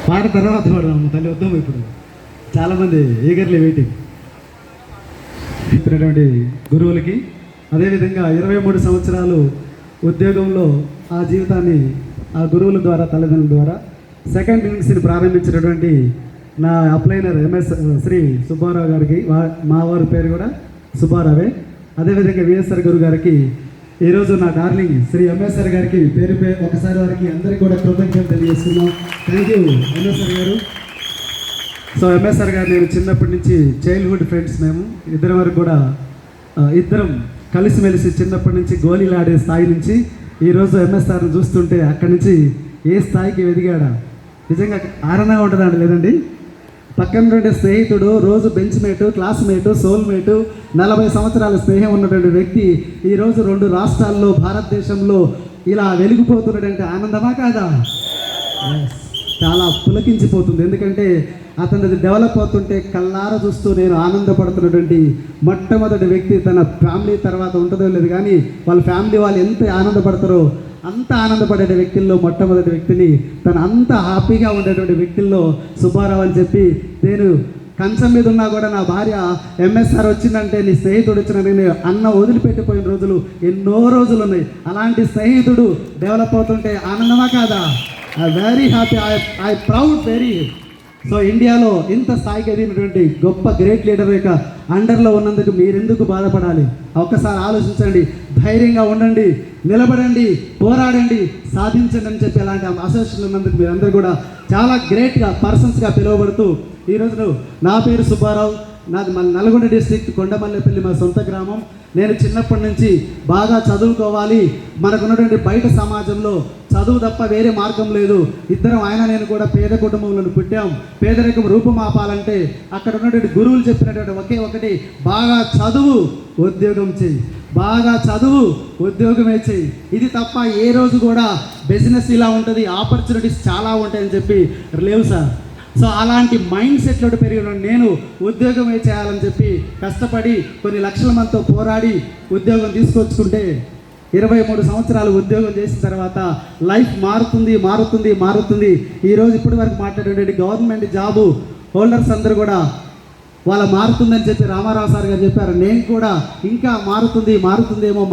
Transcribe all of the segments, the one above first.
పాట తర్వాత పాడదాము తల్లి వద్దాము. ఇప్పుడు చాలామంది ఈగర్లీ వెయిటింగ్. ఇచ్చినటువంటి గురువులకి, అదేవిధంగా 23 సంవత్సరాలు ఉద్యోగంలో ఆ జీవితాన్ని ఆ గురువుల ద్వారా, తల్లిదండ్రుల ద్వారా సెకండ్ ఇన్నింగ్స్ని ప్రారంభించినటువంటి నా అప్లైనర్ ఎంఎస్ శ్రీ సుబ్బారావు గారికి, మా వారి పేరు కూడా సుబ్బారావే. అదేవిధంగా విఎస్ఆర్ గురు గారికి, ఈరోజు నా డార్లింగ్ శ్రీ ఎంఎస్ఆర్ గారికి పేరు ఒకసారి వారికి అందరికీ కూడా కృతజ్ఞతలు తెలియజేస్తున్నాం. థ్యాంక్ యూ ఎంఎస్ఆర్ గారు. సో ఎంఎస్ఆర్ గారు నేను చిన్నప్పటి నుంచి చైల్డ్హుడ్ ఫ్రెండ్స్. మేము ఇద్దరం వరకు కూడా ఇద్దరం కలిసిమెలిసి చిన్నప్పటి నుంచి గోళీలు ఆడే స్థాయి నుంచి ఈరోజు ఎంఎస్ఆర్ని చూస్తుంటే అక్కడి నుంచి ఏ స్థాయికి ఎదిగాడా నిజంగా ఆనందంగా ఉంటుందండి. లేదండి, పక్కన ఉండే స్నేహితుడు, రోజు బెంచ్ మేటు, క్లాస్మేటు, సోల్మేటు, 40 సంవత్సరాల స్నేహం ఉన్నటువంటి వ్యక్తి ఈరోజు 2 రాష్ట్రాల్లో భారతదేశంలో ఇలా వెలిగిపోతున్నాడంటే ఆనందమా కాదా? చాలా పులకించిపోతుంది. ఎందుకంటే అతనిది డెవలప్ అవుతుంటే కళ్ళారా చూస్తూ నేను ఆనందపడుతున్నటువంటి మొట్టమొదటి వ్యక్తి. తన ఫ్యామిలీ తర్వాత ఉంటుందో లేదు కానీ వాళ్ళ ఫ్యామిలీ వాళ్ళు ఎంత ఆనందపడతారో అంత ఆనందపడే వ్యక్తుల్లో మొట్టమొదటి వ్యక్తిని, తను అంత హ్యాపీగా ఉండేటువంటి వ్యక్తుల్లో సుబ్బారావు అని చెప్పి, నేను కంచం మీద ఉన్నా కూడా నా భార్య ఎంఎస్ఆర్ వచ్చిందంటే, నీ స్నేహితుడు వచ్చిన అన్న వదిలిపెట్టిపోయిన రోజులు ఎన్నో రోజులు ఉన్నాయి. అలాంటి స్నేహితుడు డెవలప్ అవుతుంటే ఆనందమా కాదా? Very happy, I proud very. So ఇండియాలో ఇంత స్థాయికి ఎదిగినటువంటి గొప్ప గ్రేట్ లీడర్ యొక్క అండర్లో ఉన్నందుకు మీరెందుకు బాధపడాలి? ఒక్కసారి ఆలోచించండి, ధైర్యంగా ఉండండి, నిలబడండి, పోరాడండి, సాధించండి అని చెప్పి అలాంటి అసోసియేషన్ ఉన్నందుకు మీరందరూ కూడా చాలా గ్రేట్గా పర్సన్స్గా పిలువబడుతూ, ఈరోజు నా పేరు సుబ్బారావు, నాది మన నల్గొండ డిస్ట్రిక్ట్ కొండమల్లెపల్లి మా సొంత గ్రామం. నేను చిన్నప్పటి నుంచి బాగా చదువుకోవాలి, మనకున్నటువంటి బయట సమాజంలో చదువు తప్ప వేరే మార్గం లేదు. ఇద్దరం ఆయన నేను కూడా పేద కుటుంబంలో పుట్టాం. పేదరికం రూపుమాపాలంటే అక్కడ ఉన్నటువంటి గురువులు చెప్పినటువంటి ఒకే ఒకటి, బాగా చదువు, ఉద్యోగం చెయ్యి, బాగా చదువు, ఉద్యోగమే చెయ్యి. ఇది తప్ప ఏ రోజు కూడా బిజినెస్ ఇలా ఉంటుంది, ఆపర్చునిటీస్ చాలా ఉంటాయని చెప్పి లేవు సార్. సో అలాంటి మైండ్ సెట్లో పెరిగిన నేను ఉద్యోగమే చేయాలని చెప్పి కష్టపడి కొన్ని లక్షల మందితో పోరాడి ఉద్యోగం తీసుకొచ్చుకుంటే 23 సంవత్సరాలు ఉద్యోగం చేసిన తర్వాత లైఫ్ మారుతుంది మారుతుంది మారుతుంది. ఈరోజు ఇప్పటి వరకు మాట్లాడేటువంటి గవర్నమెంట్ జాబు హోల్డర్స్ అందరూ కూడా వాళ్ళ మారుతుందని చెప్పి రామారావు సార్ గారు చెప్పారు. నేను కూడా ఇంకా మారుతుందేమో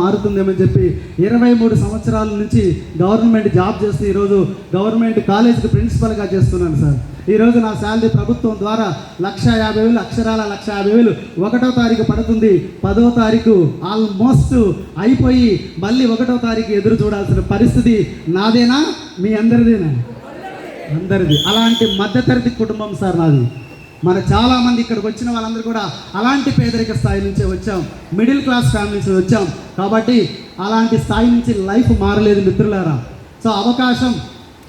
అని చెప్పి 23 సంవత్సరాల నుంచి గవర్నమెంట్ జాబ్ చేస్తూ ఈరోజు గవర్నమెంట్ కాలేజీకి ప్రిన్సిపల్గా చేస్తున్నాను సార్. ఈరోజు నా శాలరీ ప్రభుత్వం ద్వారా 1,50,000, అక్షరాల 1,50,000 1వ తారీఖు పడుతుంది. 10వ తారీఖు ఆల్మోస్ట్ అయిపోయి మళ్ళీ 1వ తారీఖు ఎదురు చూడాల్సిన పరిస్థితి నాదేనా మీ అందరిదేనా? అందరిది. అలాంటి మధ్యతరగతి కుటుంబం సార్ నాది. మన చాలామంది ఇక్కడికి వచ్చిన వాళ్ళందరూ కూడా అలాంటి పేదరిక స్థాయి నుంచే వచ్చాం, మిడిల్ క్లాస్ ఫ్యామిలీ నుంచి వచ్చాం. కాబట్టి అలాంటి స్థాయి నుంచి లైఫ్ మారలేదు మిత్రులారా. సో అవకాశం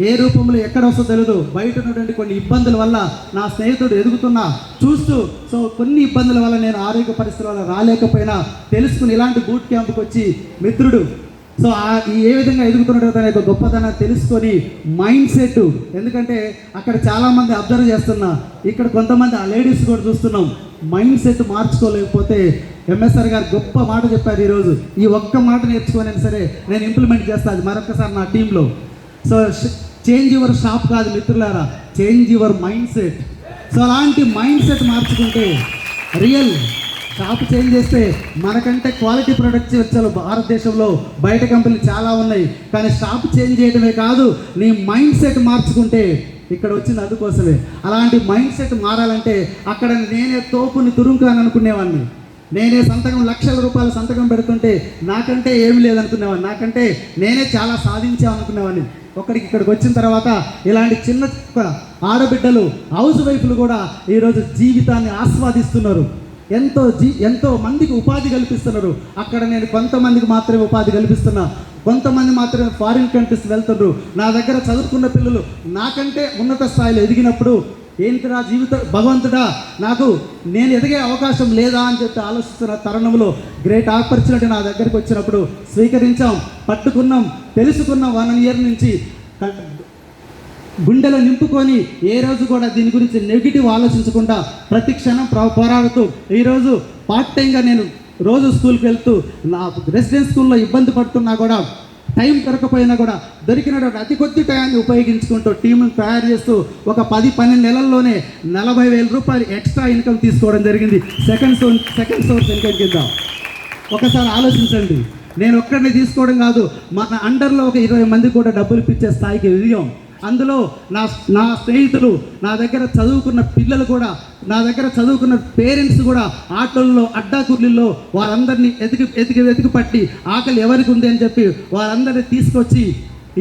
ఏ రూపంలో ఎక్కడ వస్తుందో తెలియదు. బయట ఉన్నటువంటి కొన్ని ఇబ్బందుల వల్ల నా స్నేహితుడు ఎదుగుతున్నా చూస్తూ, సో కొన్ని ఇబ్బందుల వల్ల నేను ఆరోగ్య పరిస్థితుల వల్ల రాలేకపోయినా తెలుసుకుని ఇలాంటి బూట్ క్యాంప్కి వచ్చి మిత్రుడు సో ఏ విధంగా ఎదుగుతున్నాడో తన యొక్క గొప్పతనాన్ని తెలుసుకొని మైండ్ సెట్, ఎందుకంటే అక్కడ చాలామంది అబ్జర్వ్ చేస్తున్నా, ఇక్కడ కొంతమంది ఆ లేడీస్ కూడా చూస్తున్నాం, మైండ్ సెట్ మార్చుకోలేకపోతే ఎంఎస్ఆర్ గారు గొప్ప మాట చెప్పారు. ఈరోజు ఈ ఒక్క మాట నేర్చుకోనైనా సరే నేను ఇంప్లిమెంట్ చేస్తాను అది మరొకసారి నా టీంలో. సో చేంజ్ యువర్ షాప్ కాదు మిత్రులారా, change your mind set. So అలాంటి మైండ్ సెట్ మార్చుకుంటే రియల్ షాప్ చేంజ్ చేస్తే మనకంటే క్వాలిటీ ప్రొడక్ట్స్ వచ్చారు భారతదేశంలో. బయట కంపెనీలు చాలా ఉన్నాయి, కానీ షాప్ చేంజ్ చేయడమే కాదు, నీ మైండ్ సెట్ మార్చుకుంటే ఇక్కడ వచ్చింది అందుకోసమే. అలాంటి మైండ్ సెట్ మారాలంటే అక్కడ నేనే తోపుని తురుంకాని అనుకునేవాడిని, నేనే సంతకం లక్షల రూపాయల సంతకం పెడుతుంటే నాకంటే ఏమి లేదనుకునేవాడిని, నాకంటే నేనే చాలా సాధించామనుకునేవాడిని. ఇక్కడికి వచ్చిన తర్వాత ఇలాంటి చిన్న ఆడబిడ్డలు, హౌస్ వైఫ్లు కూడా ఈరోజు జీవితాన్ని ఆస్వాదిస్తున్నారు. ఎంతో మందికి ఉపాధి కల్పిస్తున్నారు. అక్కడ నేను కొంతమందికి మాత్రమే ఉపాధి కల్పిస్తున్నా, కొంతమంది మాత్రమే ఫారిన్ కంట్రీస్ వెళ్తున్నారు. నా దగ్గర చదువుకున్న పిల్లలు నాకంటే ఉన్నత స్థాయిలో ఎదిగినప్పుడు ఏంటిరా జీవితం, భగవంతుడా నాకు నేను ఎదిగే అవకాశం లేదా అని చెప్పి ఆలోచిస్తున్న తరుణంలో గ్రేట్ ఆపర్చునిటీ నా దగ్గరికి వచ్చినప్పుడు స్వీకరించాం, పట్టుకున్నాం, తెలుసుకున్నాం. 1 year నుంచి గుండెలో నింపుకొని ఏ రోజు కూడా దీని గురించి నెగిటివ్ ఆలోచించకుండా ప్రతి క్షణం పోరాడుతూ ఈరోజు పార్ట్ టైంగా నేను రోజు స్కూల్కి వెళ్తూ నా రెసిడెన్స్ స్కూల్లో ఇబ్బంది పడుతున్నా కూడా టైం దొరకపోయినా కూడా దొరికినటువంటి అతి కొద్ది టైంని ఉపయోగించుకుంటూ టీంను తయారు చేస్తూ ఒక 10-12 నెలల్లోనే 40,000 రూపాయలు ఎక్స్ట్రా ఇన్కమ్ తీసుకోవడం జరిగింది. సెకండ్ సోర్స్ ఇన్కమ్ కింద. ఒకసారి ఆలోచించండి, నేను ఒక్కడిని తీసుకోవడం కాదు, మన అండర్లో ఒక 20 మంది కూడా డబ్బులు ఇప్పించే స్థాయికి ఎదిగాం. అందులో నా స్నేహితులు, నా దగ్గర చదువుకున్న పిల్లలు కూడా, నా దగ్గర చదువుకున్న పేరెంట్స్ కూడా ఆటోల్లో అడ్డాకుర్లీల్లో వాళ్ళందరినీ ఎతికి పట్టి ఆకలి ఎవరికి ఉంది అని చెప్పి వాళ్ళందరినీ తీసుకొచ్చి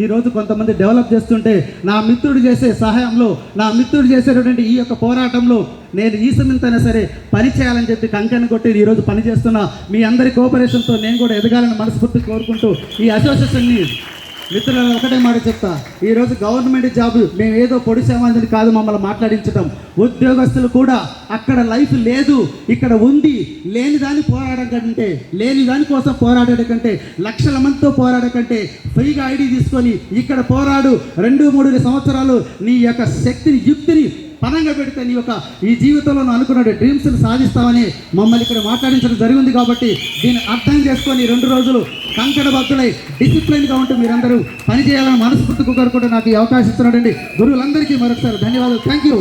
ఈరోజు కొంతమంది డెవలప్ చేస్తుంటే నా మిత్రుడు చేసే సహాయంలో, నా మిత్రుడు చేసేటటువంటి ఈ యొక్క పోరాటంలో నేను ఈ సమయంతైనా సరే పని చేయాలని చెప్పి కంకణం కొట్టి ఈరోజు పని చేస్తున్నా. మీ అందరి కోఆపరేషన్తో నేను కూడా ఎదగాలని మనస్ఫూర్తి కోరుకుంటూ ఈ అసోసియేషన్ని మిత్రులను ఒకటే మాట చెప్తా, ఈరోజు గవర్నమెంట్ జాబ్ మేము ఏదో పొడిసామని కాదు మమ్మల్ని మాట్లాడించడం. ఉద్యోగస్తులు కూడా అక్కడ లైఫ్ లేదు, ఇక్కడ ఉంది. లేని దాని కోసం పోరాడడం కంటే లక్షల మందితో పోరాడడం కంటే ఫ్రీగా ఐడి తీసుకొని ఇక్కడ పోరాడు. 2-3 సంవత్సరాలు నీ యొక్క శక్తిని, యుక్తిని పనంగా పెడితే నీ యొక్క ఈ జీవితంలో అనుకున్న డ్రీమ్స్ని సాధిస్తామని మమ్మల్ని ఇక్కడ మాట్లాడించడం జరిగింది. కాబట్టి దీన్ని అర్థం చేసుకొని 2 రోజులు కంకణబద్ధులై డిసిప్లిన్గా ఉంటూ మీరందరూ పనిచేయాలని మనస్ఫూర్తిగా కోరుకుంటూ నాకు ఈ అవకాశం ఇస్తున్నాడండి. గురువులందరికీ మరొకసారి ధన్యవాదాలు. Thank you.